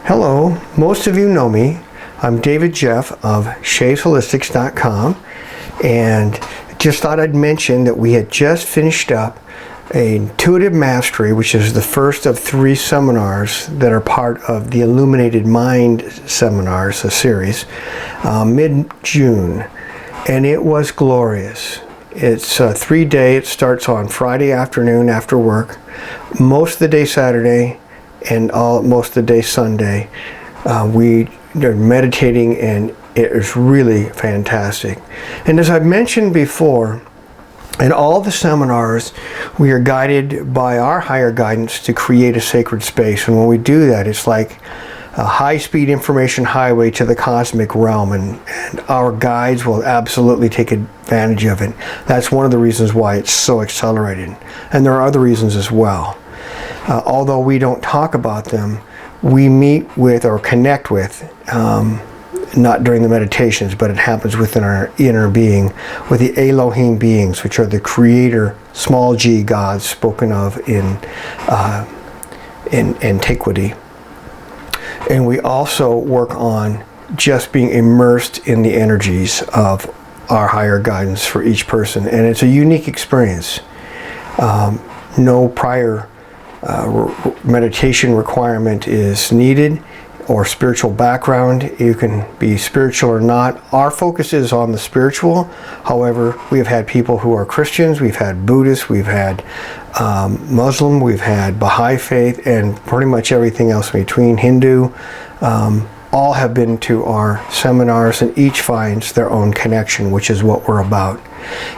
Hello, most of you know me. I'm David Jeff of ShaysHolistics.com, and just thought I'd mention that we had just finished up a Intuitive Mastery, which is the first of 3 seminars that are part of the Illuminated Mind Seminars, a series, mid-June, and it was glorious. It's a 3-day. It starts on Friday afternoon after work, most of the day Saturday, and most of the day Sunday. We are meditating, and it is really fantastic. And as I've mentioned before, in all the seminars, we are guided by our higher guidance to create a sacred space. And when we do that, it's like a high-speed information highway to the cosmic realm, and our guides will absolutely take advantage of it. That's one of the reasons why it's so accelerated. And there are other reasons as well. Although we don't talk about them, we meet with or connect with, not during the meditations, but it happens within our inner being, with the Elohim beings, which are the creator, small g gods spoken of in antiquity. And we also work on just being immersed in the energies of our higher guidance for each person. And it's a unique experience. No prior meditation requirement is needed, or spiritual background. You can be spiritual or not. Our focus is on the spiritual. However, we have had people who are Christians, we've had Buddhists, we've had Muslim, we've had Baha'i faith, and pretty much everything else in between, Hindu. All have been to our seminars, and each finds their own connection, which is what we're about.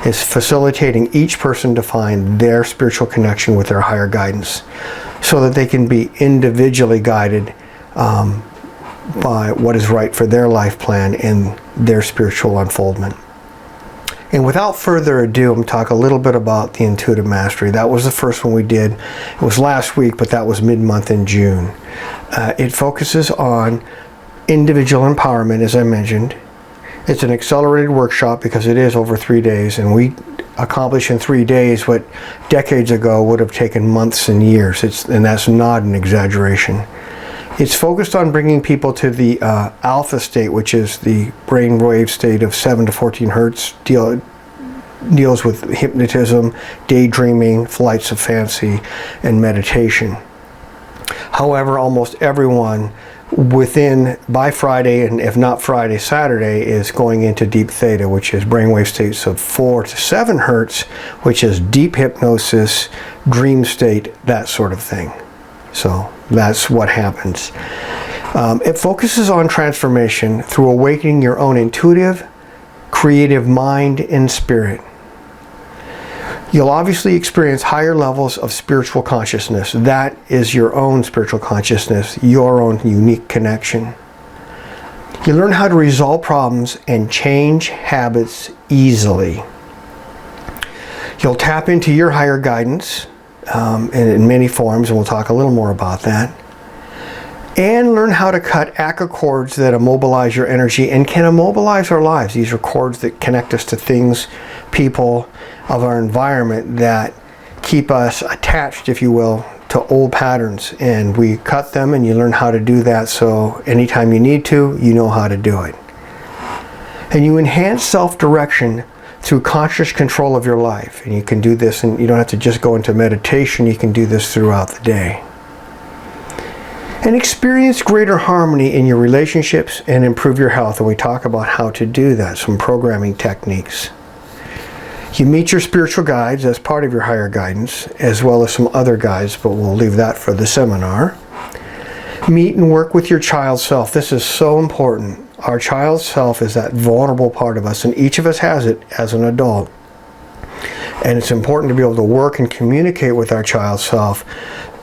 Is facilitating each person to find their spiritual connection with their higher guidance, so that they can be individually guided by what is right for their life plan and their spiritual unfoldment. And without further ado, I'm going to talk a little bit about the Intuitive Mastery. That was the first one we did. It was last week, but that was mid-month in June. It focuses on individual empowerment, as I mentioned. It's an accelerated workshop because it is over 3 days, and we accomplish in 3 days what decades ago would have taken months and years. And that's not an exaggeration. It's focused on bringing people to the alpha state, which is the brainwave state of 7 to 14 hertz, deals with hypnotism, daydreaming, flights of fancy, and meditation. However, almost everyone by Friday, and if not Friday, Saturday, is going into deep theta, which is brainwave states of 4 to 7 hertz, which is deep hypnosis, dream state, that sort of thing. So that's what happens. It focuses on transformation through awakening your own intuitive, creative mind and spirit. You'll obviously experience higher levels of spiritual consciousness. That is your own spiritual consciousness, your own unique connection. You learn how to resolve problems and change habits easily. You'll tap into your higher guidance in many forms, and we'll talk a little more about that. And learn how to cut ACA cords that immobilize your energy and can immobilize our lives. These are cords that connect us to things, people of our environment that keep us attached, if you will, to old patterns. And we cut them, and you learn how to do that, so anytime you need to, you know how to do it. And you enhance self-direction through conscious control of your life. And you can do this, and you don't have to just go into meditation. You can do this throughout the day. And experience greater harmony in your relationships and improve your health. And we talk about how to do that, some programming techniques. You meet your spiritual guides as part of your higher guidance, as well as some other guides, but we'll leave that for the seminar. Meet and work with your child self. This is so important. Our child self is that vulnerable part of us, and each of us has it as an adult. And it's important to be able to work and communicate with our child self.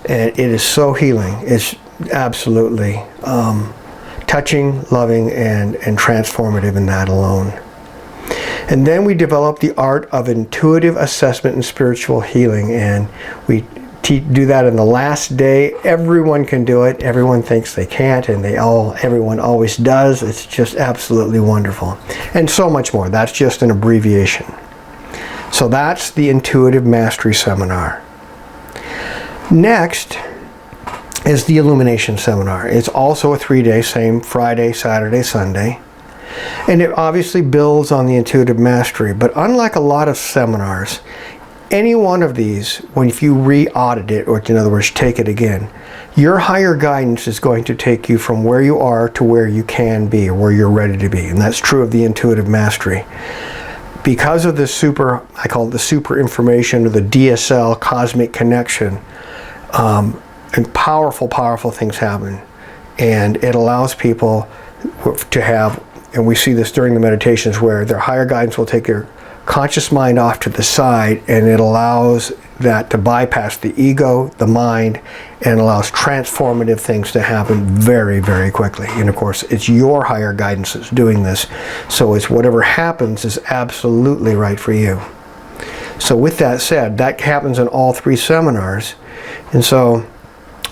And it is so healing. It's absolutely touching, loving, and transformative in that alone. And then we develop the art of intuitive assessment and spiritual healing, and we do that in the last day. Everyone can do it. Everyone thinks they can't, and everyone always does. It's just absolutely wonderful. And so much more. That's just an abbreviation. So that's the Intuitive Mastery Seminar. Next is the Illumination Seminar. It's also a 3-day, same Friday, Saturday, Sunday. And it obviously builds on the intuitive mastery. But unlike a lot of seminars, any one of these, if you re-audit it, or in other words, take it again, your higher guidance is going to take you from where you are to where you can be, or where you're ready to be. And that's true of the intuitive mastery. Because of the I call it the super information, or the DSL cosmic connection, and powerful, powerful things happen. And it allows people to have, and we see this during the meditations, where their higher guidance will take their conscious mind off to the side, and it allows that to bypass the ego, the mind, and allows transformative things to happen very, very quickly. And of course, it's your higher guidance that's doing this. So it's whatever happens is absolutely right for you. So with that said, that happens in all 3 seminars. And so,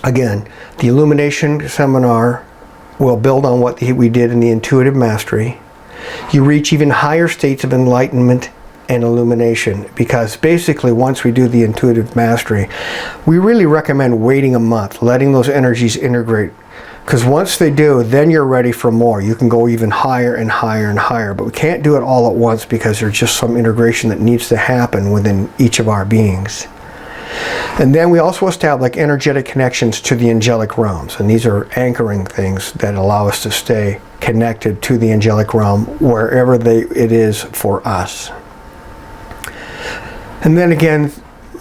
again, the Illumination Seminar will build on what we did in the intuitive mastery. You reach even higher states of enlightenment and illumination, because basically once we do the intuitive mastery, we really recommend waiting a month, letting those energies integrate, because once they do, then you're ready for more. You can go even higher and higher and higher, but we can't do it all at once because there's just some integration that needs to happen within each of our beings. And then we also establish energetic connections to the angelic realms, and these are anchoring things that allow us to stay connected to the angelic realm wherever it is for us. And then again,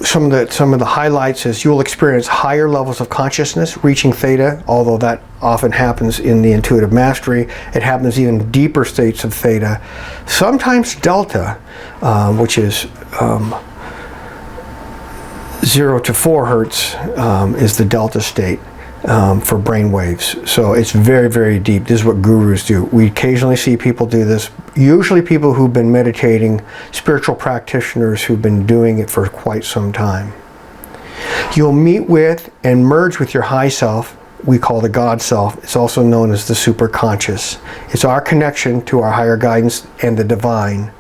some of the highlights is you'll experience higher levels of consciousness, reaching theta, although that often happens in the intuitive mastery. It happens even deeper states of theta. Sometimes delta, which is 0 to 4 hertz, is the delta state for brain waves. So it's very, very deep. This is what gurus do. We occasionally see people do this. Usually people who've been meditating, spiritual practitioners who've been doing it for quite some time. You'll meet with and merge with your high self, we call the God self. It's also known as the superconscious. It's our connection to our higher guidance and the divine.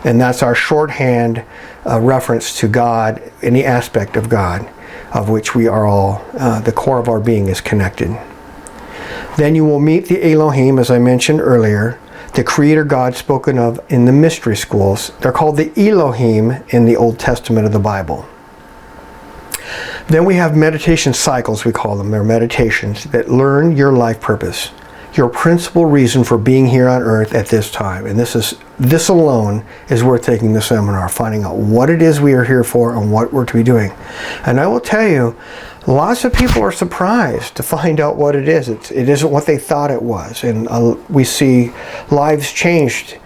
And that's our shorthand reference to God, any aspect of God, of which we are all, the core of our being is connected. Then you will meet the Elohim, as I mentioned earlier, the creator God spoken of in the mystery schools. They're called the Elohim in the Old Testament of the Bible. Then we have meditation cycles, we call them. They're meditations that learn your life purpose, your principal reason for being here on earth at this time. And this alone is worth taking the seminar, finding out what it is we are here for and what we're to be doing. And I will tell you, lots of people are surprised to find out what it is. It isn't what they thought it was. And we see lives changed,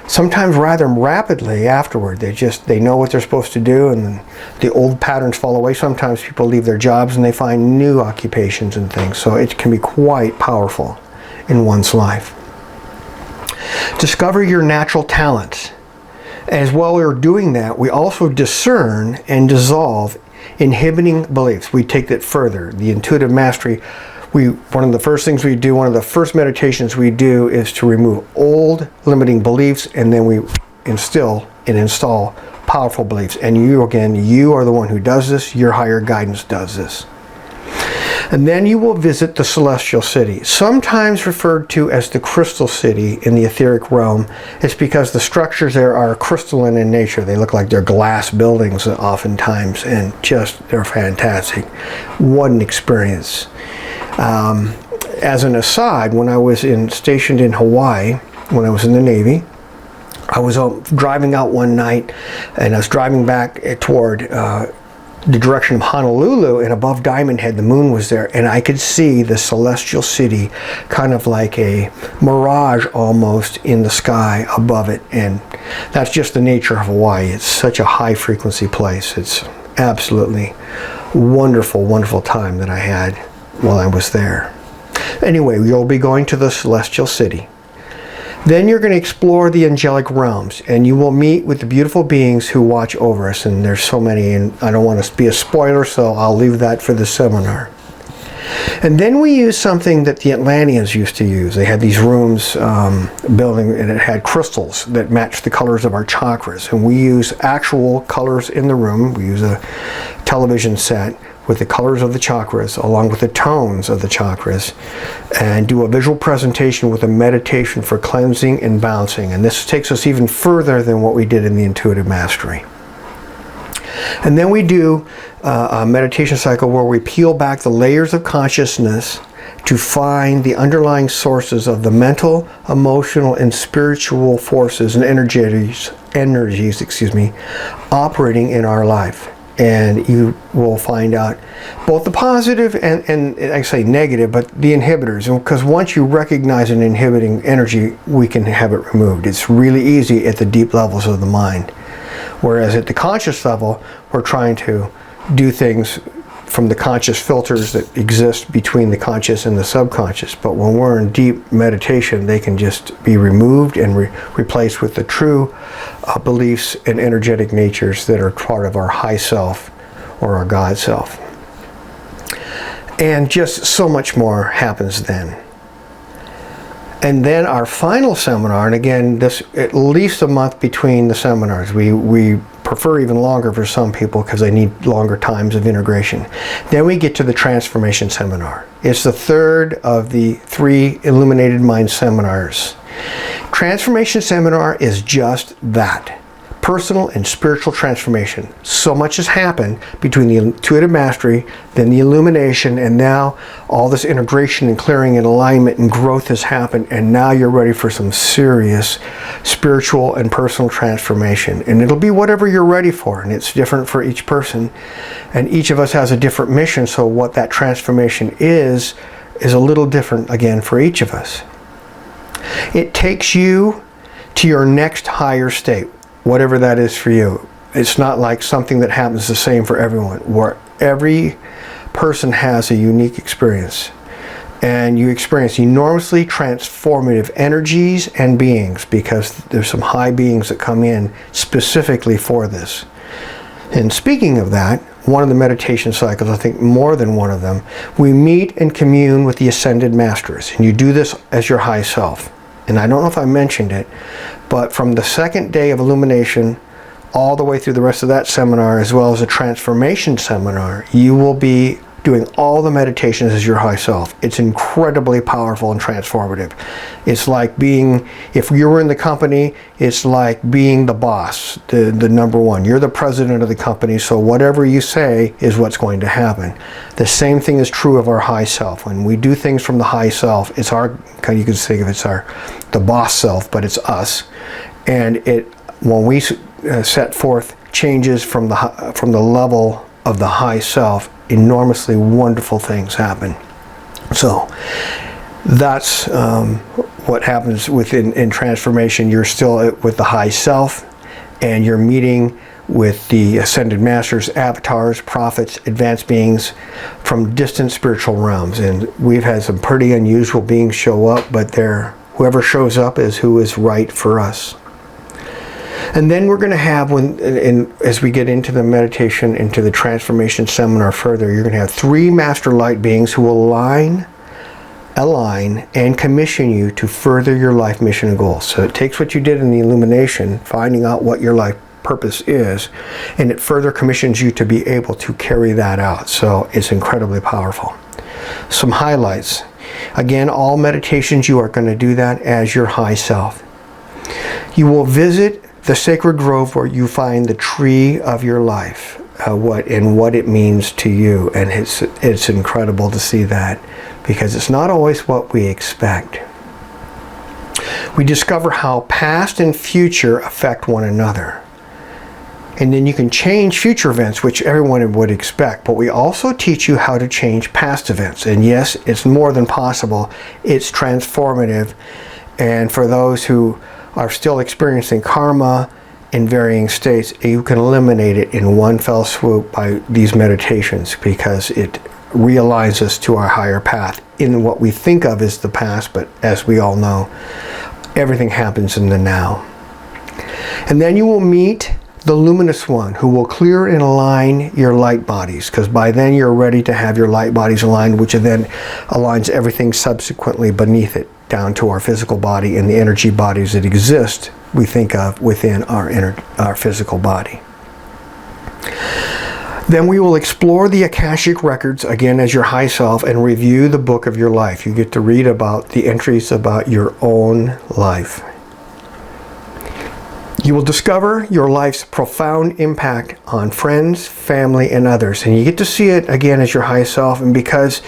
sometimes rather rapidly afterward. They know what they're supposed to do, and then the old patterns fall away. Sometimes people leave their jobs and they find new occupations and things. So it can be quite powerful in one's life. Discover your natural talents. As while we're doing that, we also discern and dissolve inhibiting beliefs. We take that further. The intuitive mastery, one of the first things we do, one of the first meditations we do is to remove old limiting beliefs, and then we instill and install powerful beliefs. And you are the one who does this. Your higher guidance does this. And then you will visit the celestial city, sometimes referred to as the crystal city in the etheric realm. It's because the structures there are crystalline in nature. They look like they're glass buildings oftentimes, and they're fantastic. What an experience. As an aside, when I was stationed in Hawaii, when I was in the Navy, I was driving out one night, and I was driving back toward the direction of Honolulu, and above Diamond Head the moon was there, and I could see the celestial city kind of like a mirage almost in the sky above it. And that's just the nature of Hawaii. It's such a high frequency place. It's absolutely wonderful, wonderful time that I had while I was there. Anyway, you'll be going to the celestial city. Then you're going to explore the angelic realms, and you will meet with the beautiful beings who watch over us, and there's so many, and I don't want to be a spoiler, so I'll leave that for the seminar. And then we use something that the Atlanteans used to use. They had these rooms building, and it had crystals that matched the colors of our chakras, and we use actual colors in the room. We use a television set with the colors of the chakras, along with the tones of the chakras, and do a visual presentation with a meditation for cleansing and balancing. And this takes us even further than what we did in the intuitive mastery. And then we do a meditation cycle where we peel back the layers of consciousness to find the underlying sources of the mental, emotional, and spiritual forces and energies, operating in our life. And you will find out both the positive and I say negative, but the inhibitors. Because once you recognize an inhibiting energy, we can have it removed. It's really easy at the deep levels of the mind. Whereas at the conscious level, we're trying to do things from the conscious filters that exist between the conscious and the subconscious. But when we're in deep meditation, they can just be removed and replaced with the true beliefs and energetic natures that are part of our high self or our God self. And just so much more happens then. And then our final seminar, and again, this at least a month between the seminars. We prefer even longer for some people because they need longer times of integration. Then we get to the Transformation Seminar. It's the third of the 3 Illuminated Mind Seminars. Transformation Seminar is just that. Personal and spiritual transformation. So much has happened between the intuitive mastery, then the illumination, and now all this integration and clearing and alignment and growth has happened, and now you're ready for some serious spiritual and personal transformation. And it'll be whatever you're ready for, and it's different for each person, and each of us has a different mission, so what that transformation is a little different again for each of us. It takes you to your next higher state, whatever that is for you. It's not like something that happens the same for everyone, where every person has a unique experience. And you experience enormously transformative energies and beings, because there's some high beings that come in specifically for this. And speaking of that, one of the meditation cycles, I think more than one of them, we meet and commune with the Ascended Masters. And you do this as your high self. And I don't know if I mentioned it, but from the second day of illumination all the way through the rest of that seminar, as well as a transformation seminar, you will be doing all the meditations as your high self. It's incredibly powerful and transformative. It's like being, if you were in the company, it's like being the boss, the number one. You're the president of the company, so whatever you say is what's going to happen. The same thing is true of our high self. When we do things from the high self, it's our, you could think of it's the boss self, but it's us. And when we set forth changes from the level of the high self, enormously wonderful things happen. So that's what happens in transformation. You're still with the high self, and you're meeting with the Ascended Masters, avatars, prophets, advanced beings from distant spiritual realms. And we've had some pretty unusual beings show up, but whoever shows up is who is right for us. And then we're going to have, as we get into the meditation, into the transformation seminar further, you're going to have 3 master light beings who will align, and commission you to further your life mission and goals. So it takes what you did in the illumination, finding out what your life purpose is, and it further commissions you to be able to carry that out. So it's incredibly powerful. Some highlights. Again, all meditations, you are going to do that as your high self. You will visit the sacred grove where you find the tree of your life, what it means to you. And it's incredible to see that, because it's not always what we expect. We discover how past and future affect one another. And then you can change future events, which everyone would expect. But we also teach you how to change past events. And yes, it's more than possible. It's transformative. And for those who are still experiencing karma in varying states, you can eliminate it in one fell swoop by these meditations, because it realigns us to our higher path in what we think of as the past, but as we all know, everything happens in the now. And then you will meet the luminous one, who will clear and align your light bodies, because by then you're ready to have your light bodies aligned, which then aligns everything subsequently beneath it, down to our physical body and the energy bodies that exist, we think of within our physical body. Then we will explore the Akashic records again as your high self and review the book of your life. You get to read about the entries about your own life. You will discover your life's profound impact on friends, family, and others. And you get to see it again as your high self. And because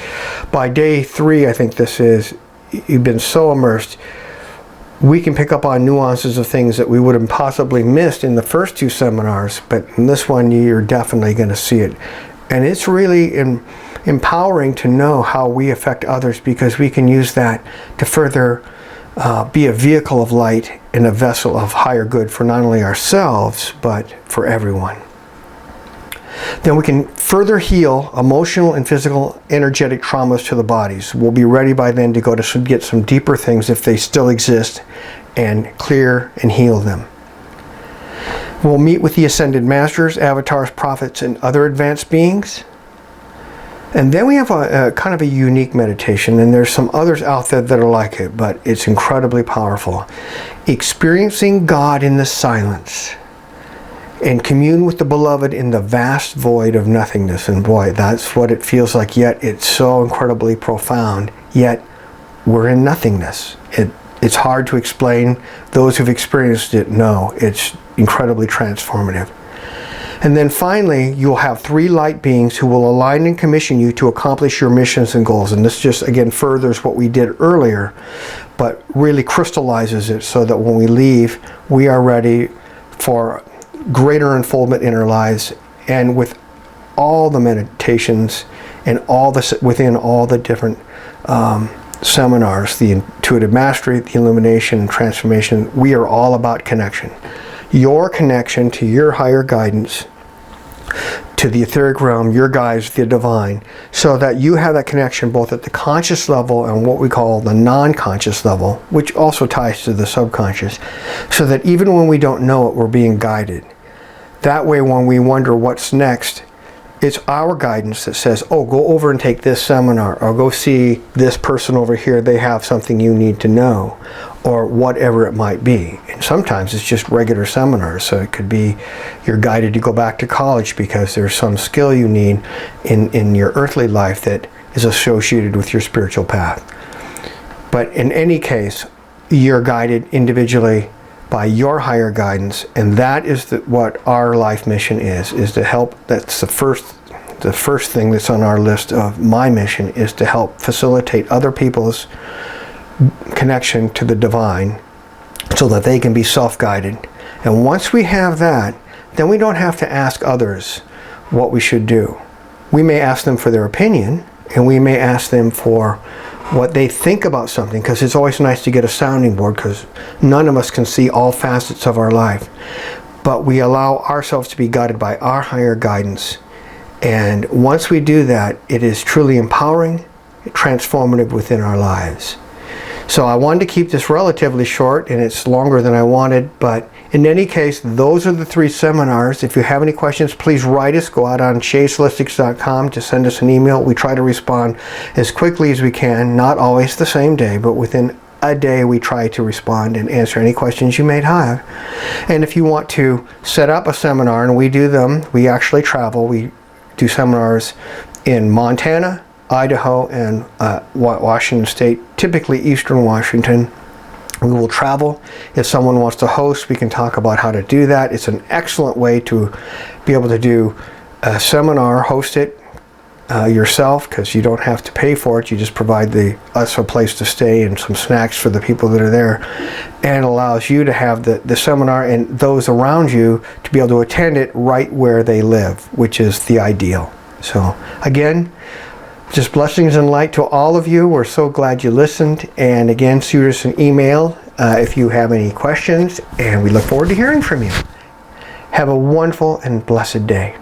by day 3, I think this is, you've been so immersed, we can pick up on nuances of things that we would have possibly missed in the first 2 seminars. But in this one, you're definitely going to see it. And it's really empowering to know how we affect others, because we can use that to further be a vehicle of light and a vessel of higher good for not only ourselves, but for everyone. Then we can further heal emotional and physical energetic traumas to the bodies. We'll be ready by then to go to get some deeper things if they still exist, and clear and heal them. We'll meet with the Ascended Masters, Avatars, Prophets, and other advanced beings. And then we have a kind of a unique meditation, and there's some others out there that are like it, but it's incredibly powerful. Experiencing God in the silence, and commune with the beloved in the vast void of nothingness. And boy, that's what it feels like, yet it's so incredibly profound, yet we're in nothingness. It's hard to explain. Those who've experienced it know it's incredibly transformative. And then finally, you'll have 3 light beings who will align and commission you to accomplish your missions and goals. And this just, again, furthers what we did earlier, but really crystallizes it so that when we leave, we are ready for greater unfoldment in our lives. And with all the meditations and within all the different seminars, the Intuitive Mastery, the Illumination and Transformation, we are all about connection. Your connection to your higher guidance, to the etheric realm, your guides, the divine, so that you have that connection both at the conscious level and what we call the non-conscious level, which also ties to the subconscious, so that even when we don't know it, we're being guided. That way, when we wonder what's next, it's our guidance that says, oh, go over and take this seminar, or go see this person over here, they have something you need to know, or whatever it might be. And sometimes it's just regular seminars, so it could be you're guided to go back to college because there's some skill you need in your earthly life that is associated with your spiritual path. But in any case, you're guided individually by your higher guidance, and that is what our life mission is to help. That's the first thing that's on our list of my mission, is to help facilitate other people's connection to the divine so that they can be self-guided. And once we have that, then we don't have to ask others what we should do. We may ask them for their opinion, and we may ask them for what they think about something, because it's always nice to get a sounding board, because none of us can see all facets of our life. But we allow ourselves to be guided by our higher guidance. And once we do that, it is truly empowering, transformative within our lives. So I wanted to keep this relatively short, and it's longer than I wanted, but in any case, those are the 3 seminars. If you have any questions, please write us. Go out on shaysholistics.com to send us an email. We try to respond as quickly as we can, not always the same day, but within a day we try to respond and answer any questions you may have. And if you want to set up a seminar, and we do them, we actually travel. We do seminars in Montana, Idaho, and Washington State, typically Eastern Washington. We will travel. If someone wants to host, we can talk about how to do that. It's an excellent way to be able to do a seminar, host it yourself, because you don't have to pay for it. You just provide us a place to stay and some snacks for the people that are there, and it allows you to have the seminar and those around you to be able to attend it right where they live, which is the ideal. So again, just blessings and light to all of you. We're so glad you listened. And again, shoot us an email if you have any questions, and we look forward to hearing from you. Have a wonderful and blessed day.